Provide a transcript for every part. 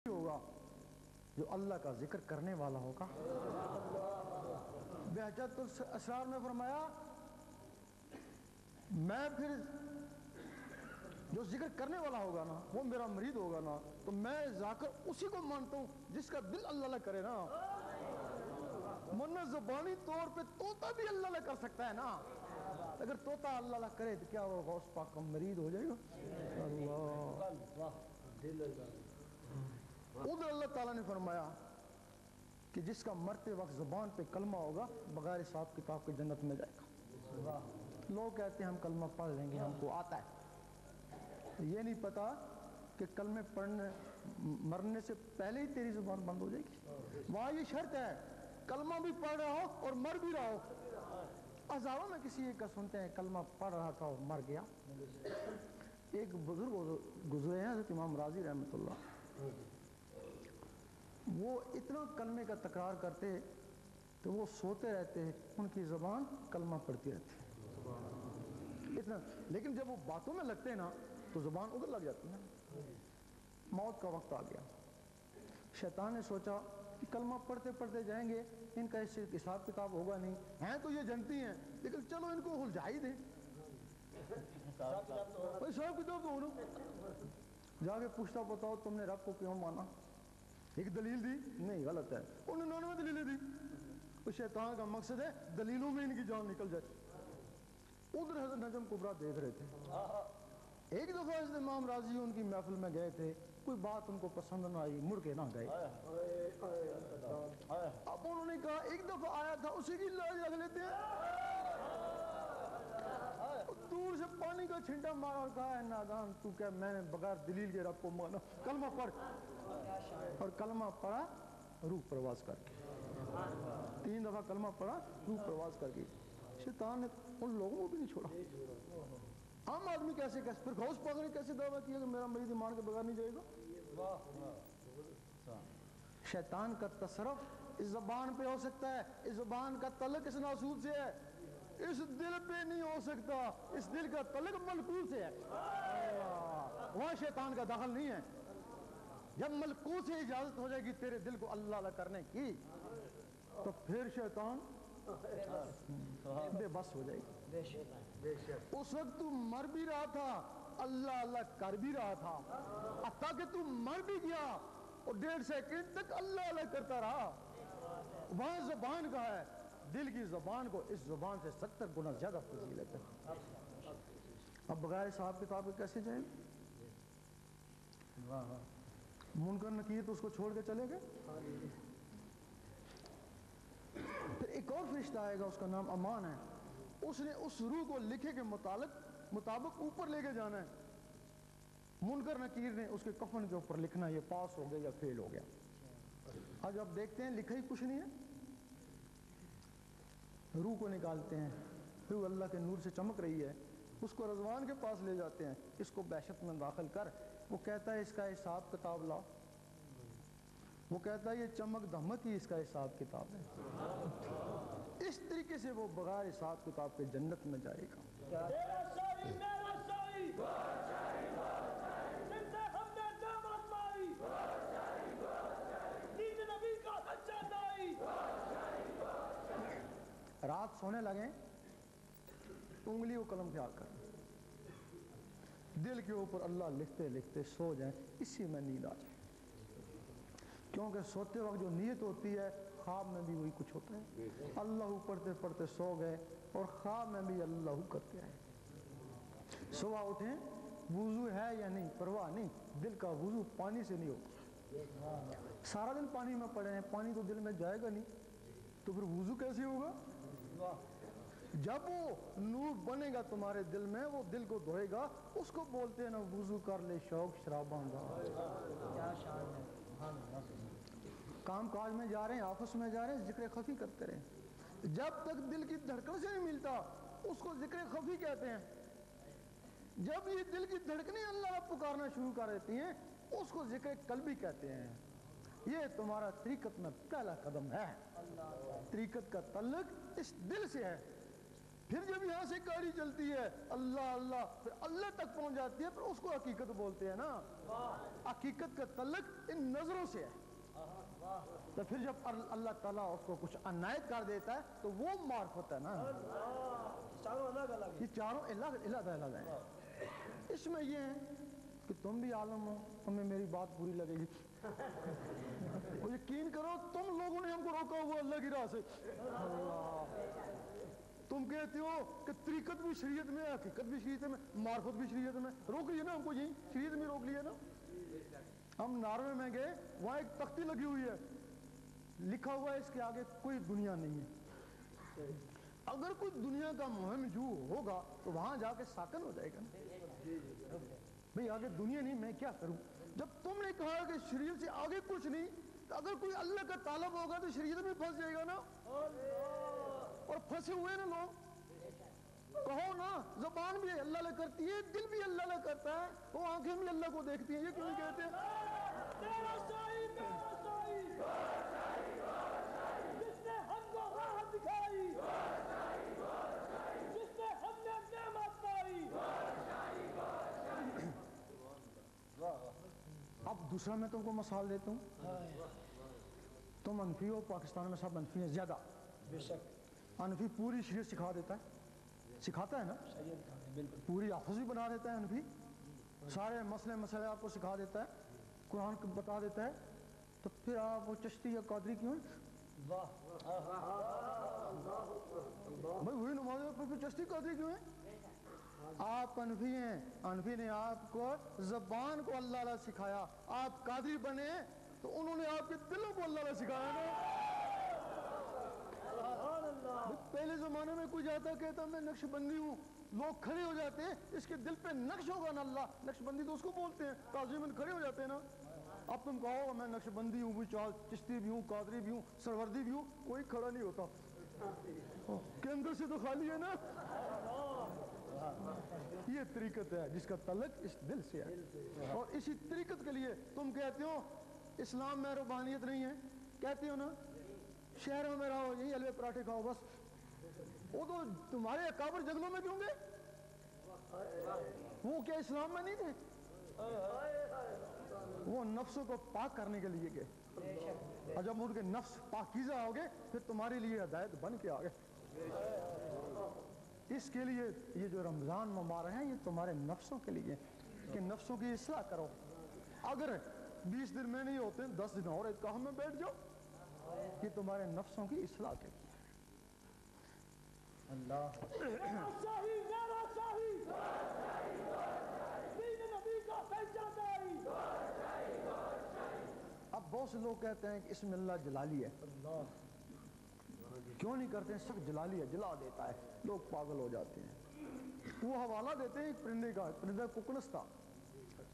ہوگا جو اللہ کا ذکر کرنے والا ہوگا۔ بہجت الاسرار میں فرمایا میں پھر جو ذکر کرنے والا ہوگا نا وہ میرا مرید ہوگا نا تو میں ذاکر اسی کو مانتا ہوں جس کا دل اللہ اللہ کرے نا۔ ورنہ زبانی طور پہ طوطا بھی اللہ اللہ کر سکتا ہے نا، اگر طوطا اللہ اللہ کرے تو کیا وہ غوث پاک کا مرید ہو جائے گا؟ ادھر اللہ تعالیٰ نے فرمایا کہ جس کا مرتے وقت زبان پہ کلمہ ہوگا بغیر حساب کتاب کے جنت میں جائے گا۔ لوگ کہتے ہیں ہم کلمہ پڑھ لیں گے، ہم کو آتا ہے، یہ نہیں پتا کہ کلمے پڑھنے مرنے سے پہلے ہی تیری زبان بند ہو جائے گی۔ وہاں یہ شرط ہے کلمہ بھی پڑھ رہا ہو اور مر بھی رہا ہو۔ ہزاروں میں کسی ایک کا سنتے ہیں کلمہ پڑھ رہا تھا اور مر گیا۔ ایک بزرگ گزرے ہیں حضرت امام راضی رحمۃ اللہ، وہ اتنا کلمے کا تکرار کرتے تو وہ سوتے رہتے، ان کی زبان کلمہ پڑھتی رہتی اتنا، لیکن جب وہ باتوں میں لگتے نا تو زبان ادھر لگ جاتی ہے۔ موت کا وقت آ گیا، شیطان نے سوچا کہ کلمہ پڑھتے پڑھتے جائیں گے، ان کا اس سے حساب کتاب ہوگا نہیں، ہیں تو یہ جنتی ہیں لیکن چلو ان کو الجھا ہی دیں، حساب کتاب تو ہونا۔ جا کے پوچھتا بتاؤ تم نے رب کو کیوں مانا؟ ایک دلیل دی؟ نہیں، غلط ہے، انہوں نے 99 دلیلیں دی۔ اس شیطان کا مقصد ہے دلیلوں میں ان کی جان نکل جائے۔ ادھر حضرت نجم کبریٰ دیکھ رہے تھے، ایک دفعہ حضرت امام راضی ان کی محفل میں گئے تھے، کوئی بات ان کو پسند نہ آئی، مڑ کے نہ گئے۔ اب انہوں نے کہا ایک دفعہ آیا تھا اسی کی لاج رکھ لیتے ہیں۔ دور سے پانی کا چھنٹا مارا اور کہا ہے نادان تو کیا میں نے بغیر دلیل کے رب کو مانا؟ کلمہ پڑھ، اور کلمہ پڑھا روح پرواز کر کے، 3 دفعہ کلمہ پڑھا روح پرواز کر کے۔ شیطان نے ان لوگوں کو بھی نہیں چھوڑا۔ عام آدمی کیسے پھر غوث پاک نے کیسے دعویٰ کیا کہ میرا مرید ایمان کے بغیر نہیں جائے گا؟ شیطان کا تصرف اس زبان پہ ہو سکتا ہے، اس زبان کا تعلق اس ناسوت سے ہے، اس دل پہ نہیں ہو سکتا، اس دل کا تعلق ملکوت سے ہے، وہاں شیطان کا دخل نہیں ہے۔ جب ملکوت سے اجازت ہو جائے گی تیرے دل کو اللہ اللہ کرنے کی تو پھر شیطان بے بس ہو جائے گی۔ اس وقت تو مر بھی رہا تھا، اللہ اللہ کر بھی رہا تھا، حتیٰ کہ تو مر بھی گیا اور 1.5 سیکنڈ تک اللہ اللہ کرتا رہا۔ وہاں زبان کا ہے، دل کی زبان کو اس زبان سے 70 گنا زیادہ فضیلت ہے۔ اب بغیر حساب کتاب کے کیسے جائیں؟ منکر نکیر تو اس کو چھوڑ کے چلے گئے۔ پھر ایک اور فرشتہ آئے گا، اس کا نام امان ہے، اس نے اس روح کو لکھے کے مطابق اوپر لے کے جانا ہے۔ منکر نکیر نے اس کے کفن کے اوپر لکھنا یہ پاس ہو گیا یا فیل ہو گیا۔ آج آپ دیکھتے ہیں لکھا ہی کچھ نہیں ہے۔ روح کو نکالتے ہیں، روح اللہ کے نور سے چمک رہی ہے، اس کو رضوان کے پاس لے جاتے ہیں، اس کو بہشت میں داخل کر، وہ کہتا ہے اس کا حساب کتاب لا، وہ کہتا ہے یہ چمک دھمک ہی اس کا حساب کتاب ہے۔ اس طریقے سے وہ بغیر حساب کتاب کے جنت میں جائے گا۔ رات سونے لگیں انگلی کو قلم خیال کر، دل کے اوپر اللہ لکھتے لکھتے سو جائیں، اسی میں نیند آ جائے، کیونکہ سوتے وقت جو نیت ہوتی ہے خواب میں بھی وہی کچھ ہوتا ہے۔ اللہ پڑھتے پڑھتے سو گئے اور خواب میں بھی اللہ کرتے رہے۔ صبح اٹھیں، وضو ہے یا نہیں پرواہ نہیں، دل کا وضو پانی سے نہیں ہوتا۔ سارا دن پانی میں پڑے ہیں، پانی تو دل میں جائے گا نہیں تو پھر وضو کیسے ہوگا؟ جب وہ نور بنے گا تمہارے دل میں، وہ دل کو دھوئے گا، اس کو بولتے ہیں نا وضو کر لے شوق شراباں گا۔ کام کاج میں جا رہے ہیں، آفس میں جا رہے ہیں، ذکر خفی کرتے رہے، جب تک دل کی دھڑکن سے نہیں ملتا اس کو ذکر خفی کہتے ہیں۔ جب یہ دل کی دھڑکنیں اللہ پکارنا شروع کر دیتی ہیں اس کو ذکر قلبی کہتے ہیں۔ یہ تمہارا طریقت میں پہلا قدم ہے۔ طریقت کا تعلق اس دل سے ہے، پھر جب یہاں سے گاڑی چلتی ہے اللہ اللہ پھر اللہ تک پہنچ جاتی ہے، پھر اس کو حقیقت بولتے ہیں نا۔ حقیقت کا تعلق ان نظروں سے ہے، تو پھر جب اللہ تعالیٰ اس کو کچھ عنایت کر دیتا ہے تو وہ معرفت ہے نا۔ یہ چاروں الگ الگ ہیں۔ اس میں یہ ہے کہ تم بھی عالم ہو، تمہیں میری بات پوری لگے گی، اور یقین کرو تم لوگوں نے ہم کو روکا ہوا اللہ کی راہ سے۔ تم کہتے ہو کہ طریقت بھی شریعت میں ہے، حقیقت بھی شریعت میں، معرفت بھی شریعت میں، روک لیے نا ہم کو، یہی شریعت میں روک لیے نا۔ ہم ناروے میں گئے، وہاں ایک تختی لگی ہوئی ہے، لکھا ہوا ہے اس کے آگے کوئی دنیا نہیں ہے۔ اگر کوئی دنیا کا مہم جو ہوگا تو وہاں جا کے ساکن ہو جائے گا نا۔ بھئی آگے دنیا نہیں، میں کیا کروں؟ جب تم نے کہا کہ شریعت سے آگے کچھ نہیں، تو اگر کوئی اللہ کا طالب ہوگا تو شریعت میں پھنس جائے گا نا۔ اور پھنسے ہوئے نا لوگ، کہو نا زبان بھی اللہ اللہ کرتی ہے، دل بھی اللہ اللہ کرتا ہے، وہ آنکھیں بھی اللہ کو دیکھتی ہیں، یہ کیوں نہیں کہتے ہیں؟ جس نے ہم کو راہ دکھائی، جس نے ہم نے نعمت پائی۔ اب دوسرا میں تم کو مثال دیتا ہوں۔ تم انفی ہو، پاکستان میں سب انفی ہیں زیادہ، بے شک انفی پوری شریعت سکھا دیتا ہے، سکھاتا ہے نا، پوری حافظ بھی بنا دیتا ہے انفی، سارے مسئلے آپ کو سکھا دیتا ہے، قرآن کو بتا دیتا ہے، تو پھر آپ وہ چشتی یا قادری کیوں ہیں؟ بھائی وہی نماز ہے، پھر چشتی قادری کیوں ہیں؟ آپ انفی ہیں، انفی نے آپ کو زبان کو اللہ اللہ سکھایا، آپ قادری بنے تو انہوں نے آپ کے دلوں کو اللہ اللہ سکھایا نا۔ پہلے زمانے میں کوئی جاتا کہتا میں نقش بندی ہوں، لوگ کھڑے ہو جاتے ہیں، اس کے دل پہ نقش ہوگا نا اللہ، نقش بندی تو اس کو بولتے ہیں، تعظیماً کھڑے ہو جاتے ہیں نا۔ اب تم کہو میں نقش بندی ہوں، بھی چشتی بھی ہوں، قادری بھی ہوں، سروردی بھی ہوں، کوئی کھڑا نہیں ہوتا، کہ اندر سے تو خالی ہے نا۔ یہ طریقت ہے جس کا تعلق اس دل سے ہے، اور اسی طریقت کے لیے تم کہتے ہو اسلام میں روحانیت نہیں ہے، کہتے ہو نا، شہروں میں رہو یہی حلوے پراٹھے کھاؤ بس، وہ تو تمہارے اکابر جنگلوں میں کیوں گے؟ وہ کیا اسلام میں نہیں تھے؟ وہ نفسوں کو پاک کرنے کے لیے گئے، اور جب ان کے نفس پاکیزہ ہو گئے پھر تمہارے لیے ہدایت بن کے آ گئے۔ اس کے لیے یہ جو رمضان مبارک ہیں یہ تمہارے نفسوں کے لیے، کہ نفسوں کی اصلاح کرو۔ اگر 20 دن میں نہیں ہوتے 10 دن اور اتقاء میں بیٹھ جاؤ، یہ تمہارے نفسوں کی اصلاح کے لیے۔ اللہ اب بہت سے لوگ کہتے ہیں کہ اس میں اللہ جلالی ہے، کیوں نہیں کرتے ہیں؟ سخت جلالی ہے، جلا دیتا ہے، لوگ پاگل ہو جاتے ہیں۔ وہ حوالہ دیتے ہیں ایک پرندے کا، پرندہ ککنس تھا،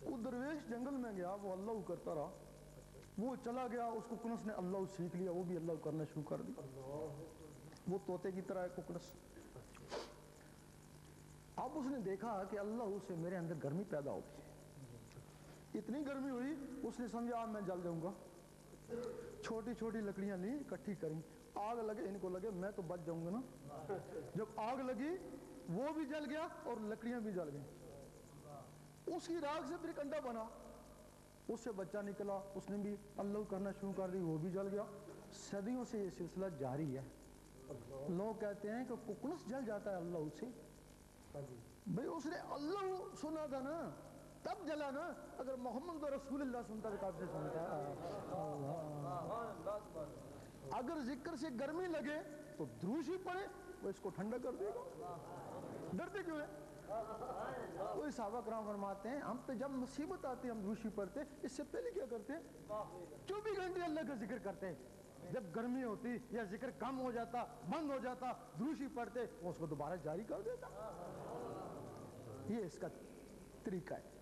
وہ درویش جنگل میں گیا، وہ اللہ کرتا رہا، وہ چلا گیا، اس ککنس نے اللہ سیکھ لیا، وہ بھی اللہ کرنا شروع کر دی، وہ طوطے کی طرح ہے ککنس۔ اب اس نے دیکھا کہ اللہ سے میرے اندر گرمی پیدا ہوتی ہے، اتنی گرمی ہوئی اس نے سمجھا اب میں جل جاؤں گا، چھوٹی چھوٹی لکڑیاں لیں، اکٹھی کریں، آگ لگے ان کو لگے میں تو بچ جاؤں گا نا۔ جب آگ لگی وہ بھی جل گیا اور لکڑیاں بھی جل گئیں، اس کی راکھ سے پھر ایک انڈا بنا، اس سے بچہ نکلا، اس نے بھی اللہ کرنا شروع کر دی، وہ بھی جل گیا۔ صدیوں سے یہ سلسلہ جاری ہے۔ لوگ کہتے ہیں کہ ککنس جل جاتا ہے اللہ سے، بھئی اس نے اللہ سنا تھا نا تب جلا نا، اگر محمد رسول اللہ سنتا تو کب سے سنتا؟ اگر ذکر سے گرمی لگے تو دروشی پڑے، وہ اس کو ٹھنڈا کر دے گا، ڈرتے کیوں ہیں؟ کوئی صحابہ کرام فرماتے ہیں ہم پہ جب مصیبت آتی ہم دروشی پڑھتے، اس سے پہلے کیا کرتے؟ 24 گھنٹے اللہ کا ذکر کرتے، جب گرمی ہوتی یا ذکر کم ہو جاتا بند ہو جاتا دروشی پڑھتے، وہ اس کو دوبارہ جاری کر دیتا۔ یہ اس کا طریقہ ہے۔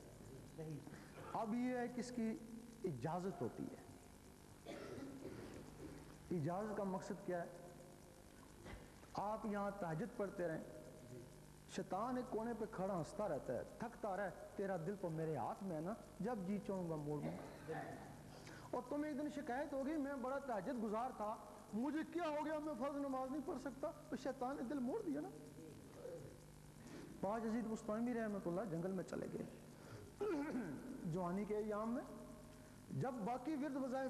اب یہ ہے کہ اس کی اجازت ہوتی ہے۔ اجازت کا مقصد کیا ہے؟ آپ یہاں تہجد پڑھتے رہیں، شیطان ایک کونے پہ کھڑا ہنستا رہتا ہے، تھکتا رہے، تیرا دل تو میرے ہاتھ میں ہے نا، جب جی چاہوں گا موڑ دوں گا۔ اور تم ایک دن شکایت ہوگی میں بڑا تہجد گزار تھا، مجھے کیا ہو گیا، میں فرض نماز نہیں پڑھ سکتا، تو شیطان نے دل موڑ دیا نا۔ باج یزید بستامی رحمۃ اللہ جنگل میں چلے گئے جوانی کے ایام میں، جب باقی ورد وظائف